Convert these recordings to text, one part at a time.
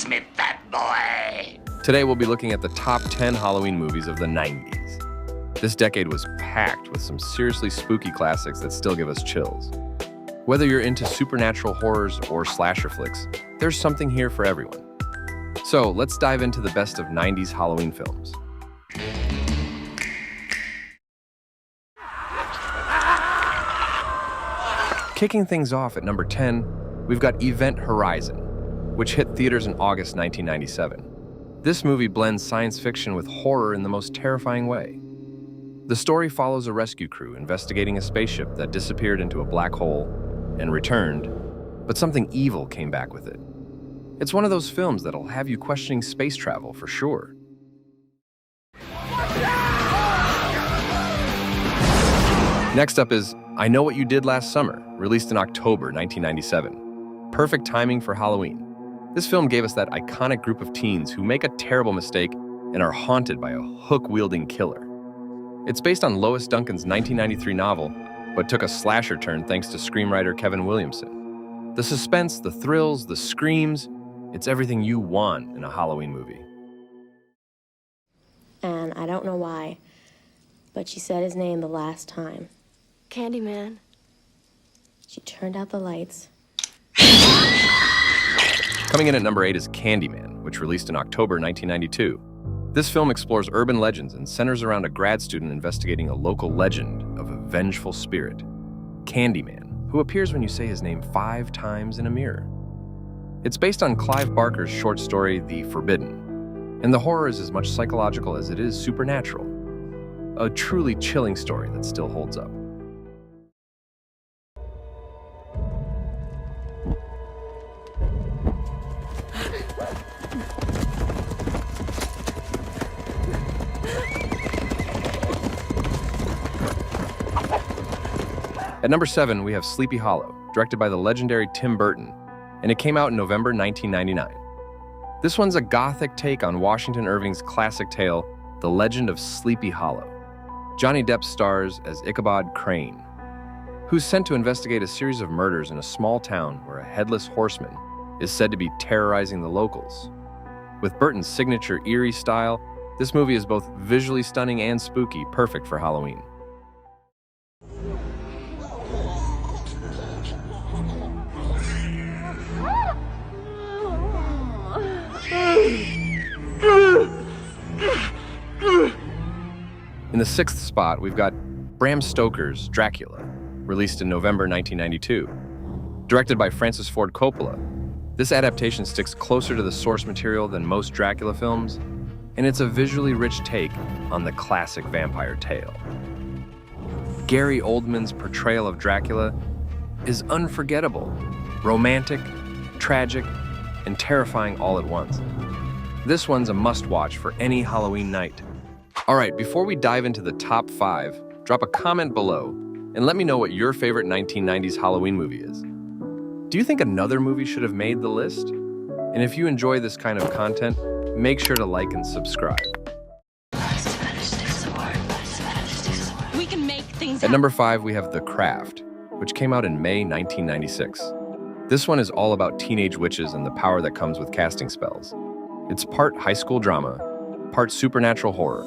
Smith that boy. Today we'll be looking at the top 10 Halloween movies of the 90s. This decade was packed with some seriously spooky classics that still give us chills. Whether you're into supernatural horrors or slasher flicks, there's something here for everyone. So let's dive into the best of 90s Halloween films. Kicking things off at number 10, we've got Event Horizon, which hit theaters in August 1997. This movie blends science fiction with horror in the most terrifying way. The story follows a rescue crew investigating a spaceship that disappeared into a black hole and returned, but something evil came back with it. It's one of those films that'll have you questioning space travel for sure. Next up is I Know What You Did Last Summer, released in October 1997. Perfect timing for Halloween. This film gave us that iconic group of teens who make a terrible mistake and are haunted by a hook-wielding killer. It's based on Lois Duncan's 1993 novel, but took a slasher turn thanks to screenwriter Kevin Williamson. The suspense, the thrills, the screams, it's everything you want in a Halloween movie. And I don't know why, but she said his name the last time. Candyman. She turned out the lights. Coming in at number 8 is Candyman, which released in October 1992. This film explores urban legends and centers around a grad student investigating a local legend of a vengeful spirit, Candyman, who appears when you say his name 5 times in a mirror. It's based on Clive Barker's short story, The Forbidden, and the horror is as much psychological as it is supernatural. A truly chilling story that still holds up. At number 7, we have Sleepy Hollow, directed by the legendary Tim Burton, and it came out in November 1999. This one's a gothic take on Washington Irving's classic tale, The Legend of Sleepy Hollow. Johnny Depp stars as Ichabod Crane, who's sent to investigate a series of murders in a small town where a headless horseman is said to be terrorizing the locals. With Burton's signature eerie style, this movie is both visually stunning and spooky, perfect for Halloween. In the 6th spot, we've got Bram Stoker's Dracula, released in November 1992. Directed by Francis Ford Coppola, this adaptation sticks closer to the source material than most Dracula films, and it's a visually rich take on the classic vampire tale. Gary Oldman's portrayal of Dracula is unforgettable, romantic, tragic, and terrifying all at once. This one's a must-watch for any Halloween night. All right, before we dive into the top 5, drop a comment below and let me know what your favorite 1990s Halloween movie is. Do you think another movie should have made the list? And if you enjoy this kind of content, make sure to like and subscribe. We can make things At number 5, we have The Craft, which came out in May 1996. This one is all about teenage witches and the power that comes with casting spells. It's part high school drama, part supernatural horror,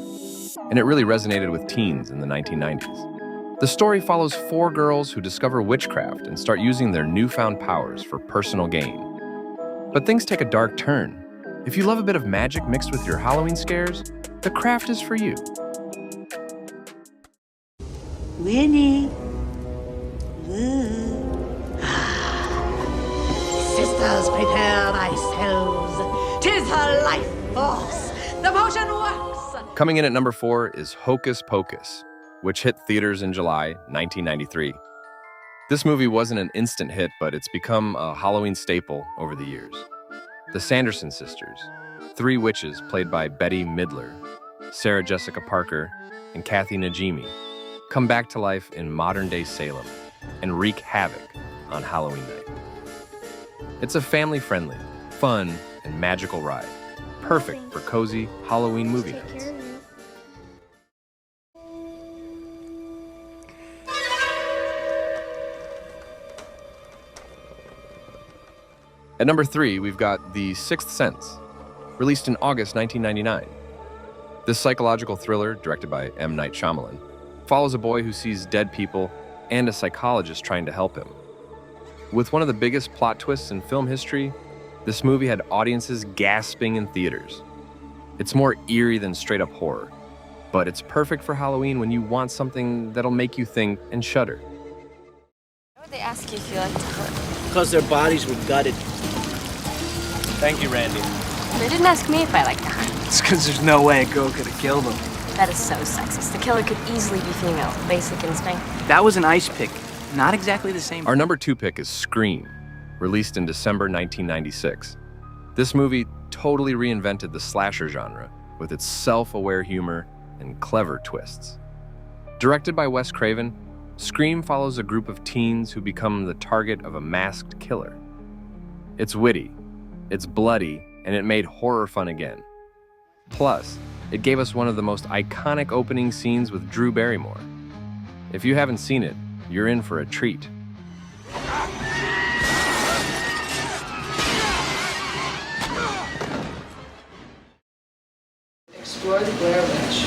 and it really resonated with teens in the 1990s. The story follows 4 girls who discover witchcraft and start using their newfound powers for personal gain. But things take a dark turn. If you love a bit of magic mixed with your Halloween scares, The Craft is for you. Winnie. Sisters, prepare thyselves. 'Tis her life force. The potion works. Coming in at number 4 is Hocus Pocus, which hit theaters in July 1993. This movie wasn't an instant hit, but it's become a Halloween staple over the years. The Sanderson sisters, 3 witches played by Bette Midler, Sarah Jessica Parker, and Kathy Najimy, come back to life in modern-day Salem and wreak havoc on Halloween night. It's a family-friendly, fun, and magical ride, perfect for cozy Halloween movie nights. At number 3, we've got The Sixth Sense, released in August 1999. This psychological thriller, directed by M. Night Shyamalan, follows a boy who sees dead people and a psychologist trying to help him. With one of the biggest plot twists in film history, this movie had audiences gasping in theaters. It's more eerie than straight-up horror, but it's perfect for Halloween when you want something that'll make you think and shudder. Why would they ask you if you like to hunt? Because their bodies were gutted. Thank you, Randy. They didn't ask me if I like to hunt. It's because there's no way a girl could have killed him. That is so sexist. The killer could easily be female. Basic instinct. That was an ice pick. Not exactly the same. Our number 2 pick is Scream, released in December 1996. This movie totally reinvented the slasher genre with its self-aware humor and clever twists. Directed by Wes Craven, Scream follows a group of teens who become the target of a masked killer. It's witty, it's bloody, and it made horror fun again. Plus, it gave us one of the most iconic opening scenes with Drew Barrymore. If you haven't seen it, you're in for a treat. Explore the Blair Witch.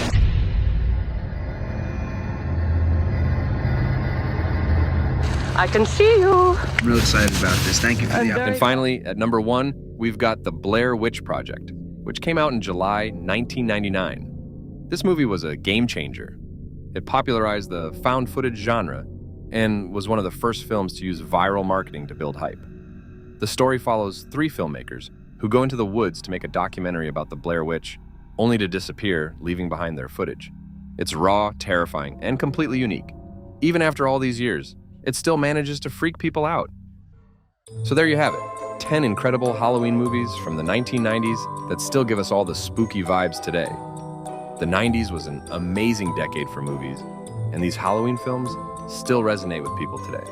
I can see you. I'm real excited about this. Thank you for the opportunity. And finally, at number 1, we've got The Blair Witch Project, which came out in July 1999. This movie was a game changer. It popularized the found footage genre and was one of the first films to use viral marketing to build hype. The story follows 3 filmmakers who go into the woods to make a documentary about the Blair Witch, only to disappear, leaving behind their footage. It's raw, terrifying, and completely unique. Even after all these years, it still manages to freak people out. So there you have it, 10 incredible Halloween movies from the 1990s that still give us all the spooky vibes today. The 90s was an amazing decade for movies, and these Halloween films still resonate with people today.